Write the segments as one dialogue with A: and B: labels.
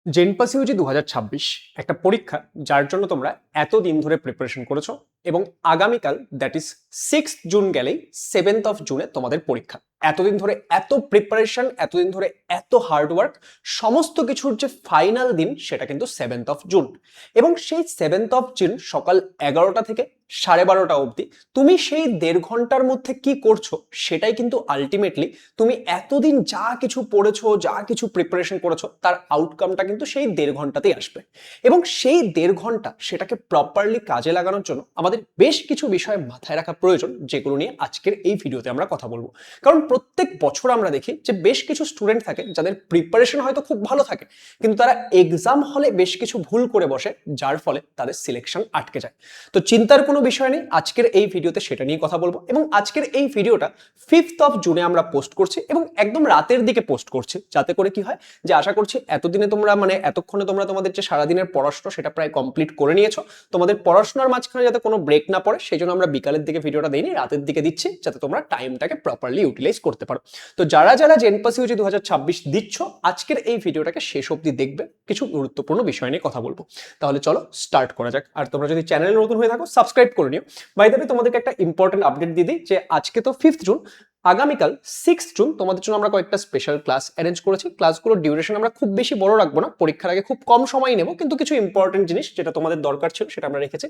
A: জেনপাস Yuji 2026 একটা পরীক্ষা যার জন্য তোমরা এতদিন ধরে প্রিপারেশন করেছো এবং আগামীকাল দ্যাট ইজ 6th জুন গেলেই 7th অফ জুনে তোমাদের পরীক্ষা। এতদিন ধরে এত প্রিপারেশন, এতদিন ধরে এত হার্ডওয়ার্ক, সমস্ত কিছুর যে ফাইনাল দিন সেটা কিন্তু 7th অফ জুন। এবং সেই 7th অফ জুন সকাল 11টা থেকে 12:30 অবধি তুমি সেই 1.5 ঘন্টার মধ্যে কি করছো সেটাই কিন্তু আলটিমেটলি তুমি এতদিন যা কিছু পড়েছো, যা কিছু প্রিপারেশন করেছো তার আউটকামটা কিন্তু সেই 1.5 ঘন্টাতেই আসবে। এবং সেই 1.5 ঘন্টা সেটাকে প্রপারলি কাজে লাগানোর জন্য আমাদের বেশ কিছু বিষয় মাথায় রাখা প্রয়োজন, যেগুলো নিয়ে আজকের এই ভিডিওতে আমরা কথা বলবো। কারণ প্রত্যেক বছর আমরা দেখি যে বেশ কিছু স্টুডেন্ট থাকে যাদের প্রিপারেশন হয়তো খুব ভালো থাকে, কিন্তু তারা এক্সাম হলে বেশ কিছু ভুল করে বসে, যার ফলে তাদের সিলেকশন আটকে যায়। তো চিন্তার কোনো বিষয় নেই, আজকের এই ভিডিওতে সেটা নিয়ে কথা বলবো। এবং আজকের এই ভিডিওটা 5th অফ জুনে আমরা পোস্ট করছি এবং একদম রাতের দিকে পোস্ট করছি, যাতে করে কি হয় যে আশা করছি এতদিনে তোমরা এতক্ষণে তোমরা তোমাদের যে সারাদিনের পড়াশোনা সেটা প্রায় কমপ্লিট করে নিয়েছো। তোমাদের পড়াশোনার মাঝখানে যাতে কোনো ব্রেক না পড়ে সেই জন্য আমরা বিকালের দিকে ভিডিওটা দিইনি, রাতের দিকে দিচ্ছি, যাতে তোমরা টাইমটাকে প্রপারলি ইউটিলাইজ করতে পারো। তো যারা যারা জেনপাস ইউজি 2026 দিচ্ছ, আজকের এই ভিডিওটাকে শেষ অবধি দেখবে, কিছু গুরুত্বপূর্ণ বিষয় নিয়ে কথা বলবো। তাহলে চলো স্টার্ট করা যাক। আর তোমরা যদি চ্যানেলে নতুন হয়ে থাকো সাবস্ক্রাইব করে নিও। বাই দ্য ওয়ে তোমাদেরকে একটা ইম্পর্টেন্ট আপডেট দিয়ে দিই যে আজকে তো 5th জুন, আগামীকাল 6th জুন তোমাদের জন্য আমরা কয়েকটা স্পেশাল ক্লাস অ্যারেঞ্জ করেছি। ক্লাসগুলোর ডিউরেশন আমরা খুব বেশি বড় রাখবো না, পরীক্ষার আগে খুব কম সময় নেব, কিন্তু কিছু ইম্পর্টেন্ট জিনিস যেটা তোমাদের দরকার ছিল সেটা আমরা রেখেছি।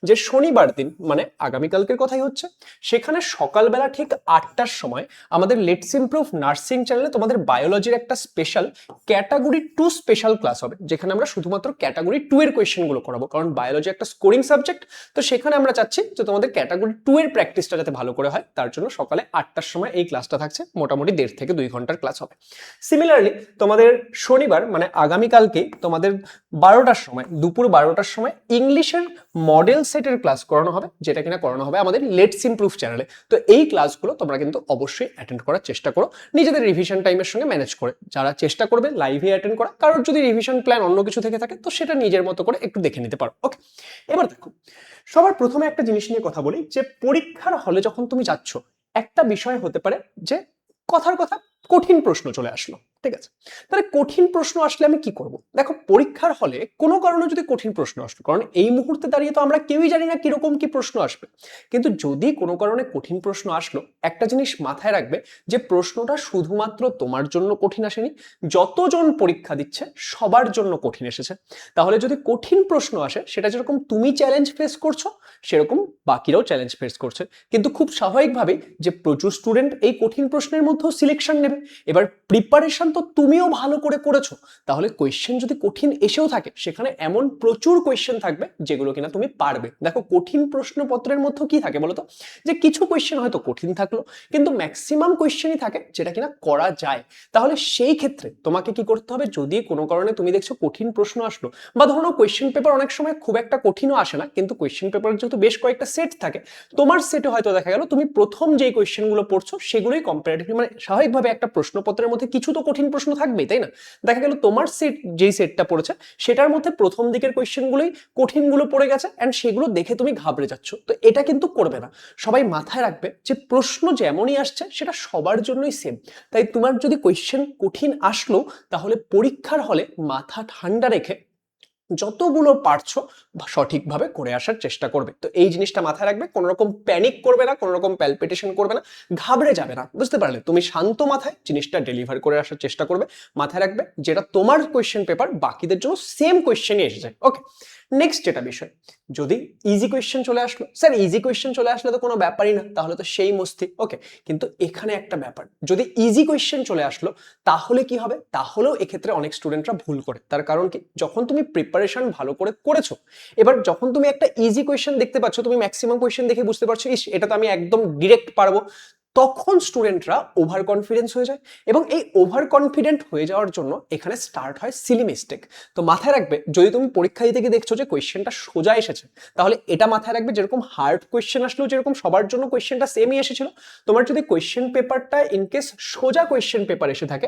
A: যে শনিবার দিন মানে আগামীকালকের কথাই হচ্ছে, সেখানে সকালবেলা ঠিক 8টার সময় আমাদের লেটস ইমপ্রুভ নার্সিং চ্যানেলে তোমাদের বায়োলজির একটা স্পেশাল ক্যাটাগরি 2 স্পেশাল ক্লাস হবে, যেখানে আমরা শুধুমাত্র ক্যাটাগরি 2 এর কোয়েশ্চেনগুলো করাবো। কারণ বায়োলজি একটা স্কোরিং সাবজেক্ট, তো সেখানে আমরা চাচ্ছি যে তোমাদের ক্যাটাগরি 2 এর প্র্যাকটিসটা যাতে ভালো করে হয়, তার জন্য সকালে 8টার সময় এই ক্লাসটা থাকছে। মোটামুটি 1.5 থেকে 2 ঘন্টার ক্লাস হবে। সিমিলারলি তোমাদের শনিবার মানে আগামীকালকে তোমাদের 12টার সময়, দুপুর 12টার সময় ইংলিশের মডেল সেটের ক্লাস করানো হবে, যেটা কিনা করানো হবে আমাদের লেটস ইমপ্রুভ চ্যানেলে। তো এই ক্লাসগুলো তোমরা কিন্তু অবশ্যই অ্যাটেন্ড করার চেষ্টা করো, নিজেদের রিভিশন টাইমের সঙ্গে ম্যানেজ করে। যারা চেষ্টা করবে লাইভে অ্যাটেন্ড করা, কারোর যদি রিভিশন প্ল্যান অন্য কিছু থেকে থাকে তো সেটা নিজের মতো করে একটু দেখে নিতে পারো। ওকে, এবার দেখো, সবার প্রথমে একটা জিনিস নিয়ে কথা বলি যে পরীক্ষার হলে যখন তুমি যাচ্ছ, একটা বিষয় হতে পারে যে কথার কথা কঠিন প্রশ্ন চলে আসলো। ঠিক আছে, তাহলে কঠিন প্রশ্ন আসলে আমি কি করব? দেখো, পরীক্ষার হলে কোনো কারণে যদি কঠিন প্রশ্ন আসলো, কারণ এই মুহূর্তে দাঁড়িয়ে তো আমরা কেউই জানি না কিরকম কি প্রশ্ন আসবে, কিন্তু যদি কোনো কারণে কঠিন প্রশ্ন আসলো, একটা জিনিস মাথায় রাখবে যে প্রশ্নটা শুধুমাত্র তোমার জন্য কঠিন আসেনি, যতজন পরীক্ষা দিচ্ছে সবার জন্য কঠিন এসেছে। তাহলে যদি কঠিন প্রশ্ন আসে, সেটা যেরকম তুমি চ্যালেঞ্জ ফেস করছো সেরকম বাকিরাও চ্যালেঞ্জ ফেস করছে। কিন্তু খুব স্বাভাবিকভাবেই যে প্রচুর স্টুডেন্ট এই কঠিন প্রশ্নের মধ্যেও সিলেকশন নেবে। এবার প্রিপারেশন তো তুমিও ভালো করে করেছো, তাহলে কোয়েশ্চেন যদি কঠিন এসেও থাকে, সেখানে এমন প্রচুর কোয়েশ্চেন থাকবে যেগুলো কিনা তুমি পারবে। দেখো, কঠিন প্রশ্নপত্রের মধ্যে কি থাকে বলতো, যে কিছু কোয়েশ্চেন হয়তো কঠিন থাকলো, কিন্তু ম্যাক্সিমাম কোয়েশ্চেনই থাকে যেটা কিনা করা যায়। তাহলে সেই ক্ষেত্রে তোমাকে কি করতে হবে, যদি কোনো কারণে তুমি দেখছো কঠিন প্রশ্ন আসলো, বা ধরো কোয়েশ্চেন পেপার অনেক সময় খুব একটা কঠিনও আসে না, কিন্তু কোয়েশ্চেন পেপারের যেহেতু বেশ কয়েকটা সেট থাকে, তোমার সেটে হয়তো দেখা গেল তুমি প্রথম যেই কোয়েশ্চেনগুলো পড়ছো সেগুলোই কম্পারেটিভলি স্বাভাবিকভাবে একটা প্রশ্নপত্রের মধ্যে কিছু তো কঠিন প্রশ্ন থাকবেই, তাই না? দেখা গেল তোমার সেট যেই সেটটা পড়েছে সেটার মধ্যে প্রথম দিকের কোয়েশ্চেনগুলোই কঠিনগুলো পড়ে গেছে, অ্যান্ড সেগুলো দেখে তুমি ঘাবড়ে যাচ্ছ। তো এটা কিন্তু করবে না। সবাই মাথায় রাখবে যে প্রশ্ন যেমনই আসছে সেটা সবার জন্যই সেম। তাই তোমার যদি কোয়েশ্চেন কঠিন আসলো, তাহলে পরীক্ষার হলে মাথা ঠান্ডা রেখে যতগুলো পারছো সঠিকভাবে করে আসার চেষ্টা করবে। তো এই জিনিসটা মাথায় রাখবে, কোনো রকম প্যানিক করবে না, কোনো রকম প্যালপিটেশন করবে না, ঘাবড়ে যাবে না। বুঝতে পারলে? তুমি শান্ত মাথায় জিনিসটা ডেলিভার করে আসার চেষ্টা করবে। মাথায় রাখবে যেটা তোমার কোয়েশ্চেন পেপার বাকিদের জন্য সেম কোয়েশ্চেনই এসে যায়। ওকে, নেক্সট যেটা বিষয়, যদি ইজি কোয়েশ্চেন চলে আসলো, স্যার ইজি কোয়েশ্চেন চলে আসলে তো কোনো ব্যাপারই না, তাহলে তো সেই মস্তি। ওকে, কিন্তু এখানে একটা ব্যাপার, যদি ইজি কোয়েশ্চেন চলে আসলো তাহলে কি হবে? তাহলেও এক্ষেত্রে অনেক স্টুডেন্টরা ভুল করে। তার কারণ কি, যখন তুমি প্রিপারেশন ভালো করে করেছো, এবার যখন তুমি একটা ইজি কোয়েশ্চেন দেখতে পাচ্ছ, তুমি ম্যাক্সিমাম কোয়েশ্চেন দেখে বুঝতে পারছো ইস এটা তো আমি একদম ডিরেক্ট পারবো, তখন স্টুডেন্টরা ওভার কনফিডেন্স হয়ে যায়। এবং এই ওভার কনফিডেন্ট হয়ে যাওয়ার জন্য এখানে স্টার্ট হয় সিলি মিস্টেক। তো মাথায় রাখবে, যদি তুমি পরীক্ষা দিতে গিয়ে দেখছো যে কোয়েশ্চেনটা সোজা এসেছে, তাহলে এটা মাথায় রাখবে যেরকম হার্ড কোয়েশ্চেন আসলো, যেরকম সবার জন্য কোয়েশ্চেনটা সেমই এসেছিল, তোমার যদি কোয়েশ্চেন পেপারটা ইনকেস সোজা কোয়েশ্চেন পেপার এসে থাকে,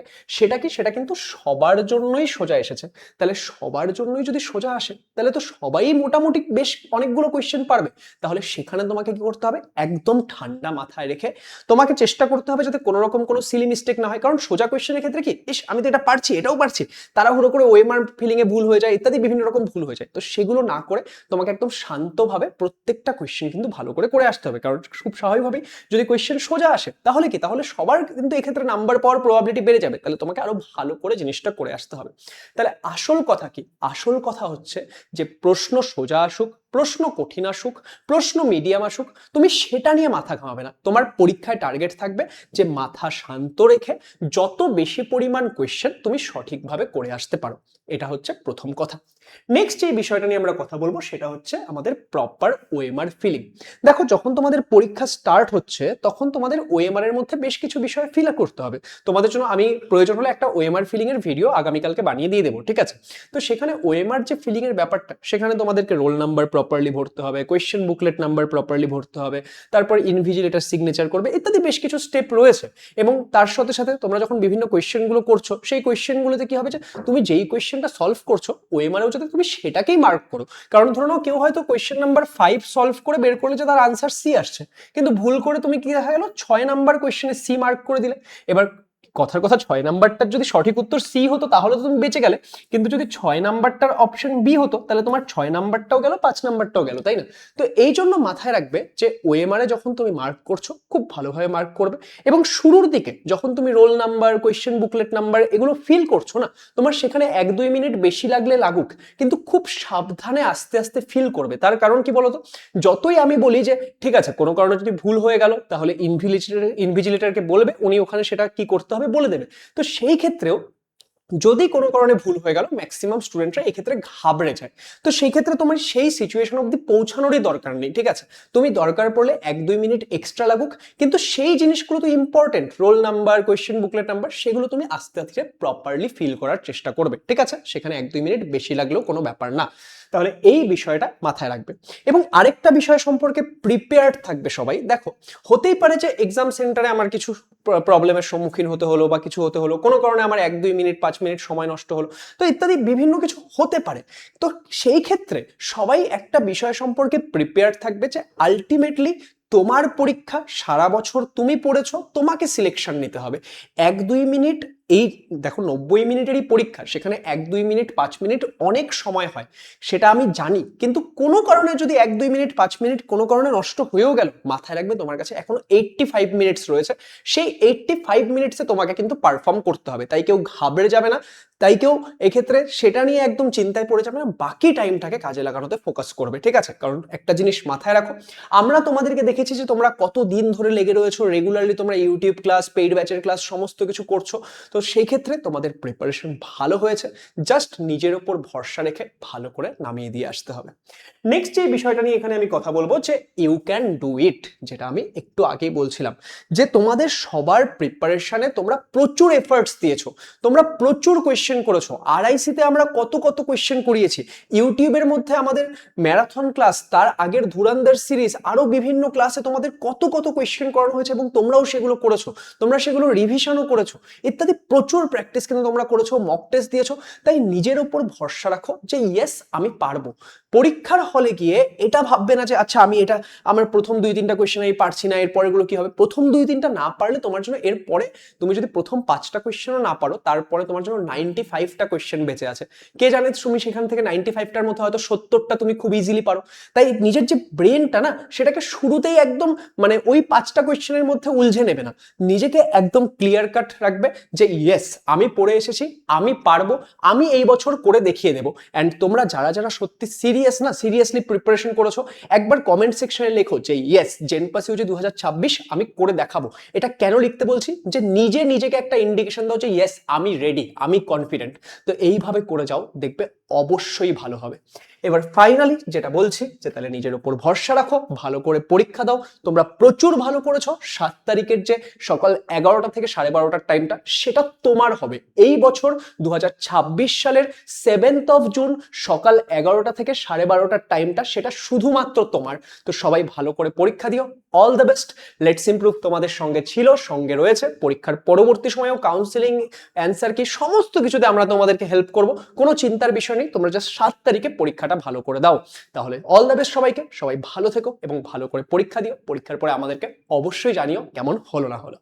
A: সেটা কিন্তু সবার জন্যই সোজা এসেছে। তাহলে সবার জন্যই যদি সোজা আসে, তাহলে তো সবাই মোটামুটি বেশ অনেকগুলো কোয়েশ্চেন পারবে। তাহলে সেখানে তোমাকে কি করতে হবে, একদম ঠান্ডা মাথায় রেখে তোমাকে চেষ্টা করতে হবে যাতে কোনো রকম কোনো সিলি মিস্টেক না হয়, কারণ সোজা কোয়েশ্চেনের ক্ষেত্রে কি ইস আমি তো এটা পারছি এটাও পারছি, তাড়াহুড়ো করে ওএমআর ফিলিং এ ভুল হয়ে যায় ইত্যাদি বিভিন্ন রকম ভুল হয়ে যায়। তো সেগুলো না করে তোমাকে একদম শান্তভাবে প্রত্যেকটা কোয়েশ্চেন কিন্তু ভালো করে করে আসতে হবে, কারণ খুব স্বাভাবিকভাবেই যদি কোয়েশ্চেন সোজা আসে তাহলে কি, তাহলে সবার কিন্তু এক্ষেত্রে নাম্বার পাওয়ার প্রবাবিলিটি বেড়ে যাবে, তাহলে তোমাকে আরো ভালো করে জিনিসটা করে আসতে হবে। তাহলে আসল কথা কি, আসল কথা হচ্ছে যে প্রশ্ন সোজা আসুক, প্রশ্ন কঠিন আসুক, প্রশ্ন মিডিয়াম আসুক, তুমি সেটা নিয়ে মাথা ঘামাবে না। তোমার পরীক্ষায় টার্গেট থাকবে যে মাথা শান্ত রেখে যত বেশি পরিমাণ কোয়েশ্চেন তুমি সঠিকভাবে করে আসতে পারো। এটা হচ্ছে প্রথম কথা। নেক্সট যে বিষয়টা নিয়ে আমরা কথা বলবো সেটা হচ্ছে আমাদের প্রপার ওএমআর ফিলিং। দেখো যখন তোমাদের পরীক্ষা স্টার্ট হচ্ছে তখন তোমাদের ওএমআর এর মধ্যে বেশ কিছু বিষয় ফিল করতে হবে। তোমাদের জন্য আমি প্রয়োজন হলে একটা ওএমআর ফিলিং এর ভিডিও আগামীকালকে বানিয়ে দিয়ে দেবো, ঠিক আছে? তো সেখানে ওএমআর যে ফিলিং এর ব্যাপারটা, সেখানে তোমাদেরকে রোল নাম্বার প্রপারলি ভরতে হবে, কোয়েশ্চেন বুকলেট নাম্বার প্রপারলি ভরতে হবে, তারপর ইনভিজিলেটর সিগনেচার করবে, ইত্যাদি বেশ কিছু স্টেপ রয়েছে। এবং তার সাথে সাথে তোমরা যখন বিভিন্ন কোয়েশ্চেনগুলো করছো সেই কোয়েশ্চেনগুলোতে কি হবে যে তুমি যেই কোয়েশ্চেনটা সলভ করছো ওএমআরেও যাতে তুমি সেটাকেই মার্ক করো। কারণ ধরো নাও কেউ হয়তো কোয়েশ্চেন নাম্বার 5 সলভ করে বের করলে যে তার আনসার সি আসছে, কিন্তু ভুল করে তুমি কি দেখা গেল 6 নাম্বার কোয়েশ্চেনে সি মার্ক করে দিলে। এবার কথার কথা 6 নাম্বারটার যদি সঠিক উত্তর সি হতো তাহলে তো তুমি বেঁচে গেলে, কিন্তু যদি 6 নাম্বারটার অপশন বি হতো তাহলে তোমার 6 নাম্বারটাও গেল 5 নাম্বারটাও গেল, তাই না? তো এই জন্য মাথায় রাখবে যে ওএমআরে যখন তুমি মার্ক করছো খুব ভালোভাবে মার্ক করবে, এবং শুরুর দিকে যখন তুমি roll number, question booklet number এগুলো ফিল করছো না, তোমার সেখানে 1-2 মিনিট বেশি লাগলে লাগুক, কিন্তু খুব সাবধানে আস্তে আস্তে ফিল করবে। তার কারণ কি বলতো, যতই আমি বলি যে ঠিক আছে কোনো কারণে যদি ভুল হয়ে গেল তাহলে ইনভিজিলেটরকে বলবে, উনি ওখানে সেটা কি করতে হবে বলে দেবে। তো সেই ক্ষেত্রেও যদি কোনো কারণে ভুল হয়ে গেল ম্যাক্সিমাম স্টুডেন্টরা এই ক্ষেত্রে ঘাবড়ে যায়। তো সেই ক্ষেত্রে তোমার সেই সিচুয়েশন অবধি পৌঁছানোরই দরকার নেই, ঠিক আছে? তুমি দরকার পড়লে 1-2 মিনিট এক্সট্রা লাগুক, কিন্তু সেই জিনিসগুলো তো important, roll number, question booklet number, সেগুলো তুমি আস্তে আস্তে প্রপারলি ফিল করার চেষ্টা করবে, ঠিক আছে? সেখানে 1-2 মিনিট বেশি লাগলেও কোনো ব্যাপার না। তাহলে এই বিষয়টা মাথায় রাখবে। এবং আরেকটা বিষয় সম্পর্কে প্রিপেয়ার্ড থাকবে সবাই। দেখো হতেই পারে যে এক্সাম সেন্টারে আমার কিছু প্রবলেমের সম্মুখীন হতে হলো বা কিছু হতে হলো, কোনো কারণে আমার 1-2 মিনিট 5 মিনিট সময় নষ্ট হলো, তো ইত্যাদি বিভিন্ন কিছু হতে পারে। তো সেই ক্ষেত্রে সবাই একটা বিষয় সম্পর্কে প্রিপেয়ার থাকবে যে আলটিমেটলি তোমার পরীক্ষা, সারা বছর তুমি পড়েছো, তোমাকে সিলেকশন নিতে হবে। 1-2 মিনিট, এই দেখো 90 মিনিটেরই পরীক্ষা, সেখানে 1-2 মিনিট 5 মিনিট অনেক সময় হয়, সেটা আমি জানি, কিন্তু কোনো কারণে যদি 1-2 মিনিট 5 মিনিট কোনো কারণে নষ্ট হয়েও গেল, মাথায় রাখবে তোমার কাছে এখনো 85 মিনিটস রয়েছে। সেই 85 মিনিটসে তোমাকে কিন্তু পারফর্ম করতে হবে, তাই কেউ ঘাবড়ে যাবে না, তাই কেউ এক্ষেত্রে সেটা নিয়ে একদম চিন্তায় পড়ে যাবে না, বাকি টাইমটাকে কাজে লাগানোতে ফোকাস করবে, ঠিক আছে? কারণ একটা জিনিস মাথায় রাখো, আমরা তোমাদেরকে দেখেছি যে তোমরা কত দিন ধরে লেগে রয়েছো, রেগুলারলি তোমরা ইউটিউব ক্লাস, পেইড ব্যাচের ক্লাস সমস্ত কিছু করছো। তো সেই ক্ষেত্রে তোমাদের প্রিপারেশন ভালো হয়েছে, জাস্ট নিজের উপর ভরসা রেখে ভালো করে নামিয়ে দিয়ে আসতে হবে। নেক্সট যে বিষয়টা নিয়ে এখানে আমি কথা বলবো যে ইউ ক্যান ডু ইট, যেটা আমি একটু আগেই বলছিলাম যে তোমাদের সবার প্রিপারেশনে তোমরা প্রচুর এফর্টস দিয়েছো, তোমরা প্রচুর কোয়েশ্চেন করেছো। আরআইসিতে আমরা কত কত কোয়েশ্চেন করিয়েছি, ইউটিউবের মধ্যে আমাদের ম্যারাথন ক্লাস, তার আগের ধুরন্ধর সিরিজ, আরো বিভিন্ন ক্লাসে তোমাদের কত কত কোয়েশ্চেন করানো হয়েছে এবং তোমরাও সেগুলো করেছো, তোমরা সেগুলো রিভিশনও করেছো, ইত্যাদি প্রচুর প্র্যাকটিস কিন্তু তোমরা করেছো, মক টেস্ট দিয়েছো। তাই নিজের উপর ভরসা রাখো যে ইয়েস আমি পারবো। পরীক্ষার হলে গিয়ে এটা ভাববে না যে আচ্ছা আমি এটা আমার প্রথম 2-3টা কোয়েশ্চেন আমি পারছি না, এর পরেগুলো কি হবে। প্রথম 2-3টা না পারলে তোমার জন্য এরপরে তুমি যদি প্রথম 5টা কোয়েশ্চেনও না পারো, তারপরে তোমার জন্য 95টা কোয়েশ্চেন বেঁচে আছে। কে জানে তুমি সেখান থেকে 95টার মধ্যে হয়তো 70টা তুমি খুব ইজিলি পারো। তাই নিজের যে ব্রেনটা না, সেটাকে শুরুতেই একদম মানে ওই 5টা কোয়েশ্চেনের মধ্যে উলঝে নেবে না, নিজেকে একদম ক্লিয়ার কাট রাখবে যে ইয়েস আমি পড়ে এসেছি, আমি পারবো, আমি এই বছর করে দেখিয়ে দেবো। অ্যান্ড তোমরা যারা যারা সত্যি সিরিয়াস না, সিরিয়াসলি প্রিপারেশন করেছো, একবার কমেন্ট সেকশনে লেখো যে ইয়েস জেনপাস ইউজি 2026 আমি করে দেখাবো। এটা কেন লিখতে বলছি, যে নিজে নিজেকে একটা ইন্ডিকেশন দাও যে ইয়েস আমি রেডি, আমি কনফিডেন্ট। তো এইভাবে করে যাও, দেখবে অবশ্যই ভালো হবে। এবার ফাইনালি যেটা বলছি যে তাহলে নিজের উপর ভরসা রাখো, ভালো করে পরীক্ষা দাও। তোমরা প্রচুর ভালো করেছো, 7 তারিখের যে সকাল 11টা থেকে 12:30টার টাইমটা, সেটা তোমার হবে এই বছর 2026 সালের 7th অফ জুন সকাল 11টা থেকে 12:30টার টাইমটা, সেটা শুধুমাত্র তোমার। তো সবাই ভালো করে পরীক্ষা দিও, all the best. Let's improve তোমাদের সঙ্গে ছিল, সঙ্গে রয়েছে, পরীক্ষার পরবর্তী সময়েও কাউন্সিলিং, অ্যান্সার কি সমস্ত কিছুতে আমরা তোমাদেরকে হেল্প করব, কোনো চিন্তার বিষয় নেই। তোমরা জাস্ট 7 তারিখে পরীক্ষাটা পরীক্ষাটা ভালো করে দাও। তাহলে অল দ্য বেস্ট সবাইকে, সবাই ভালো থেকো এবং ভালো করে পরীক্ষা দিও। পরীক্ষার পরে আমাদেরকে অবশ্যই জানিও কেমন হলো না হলো।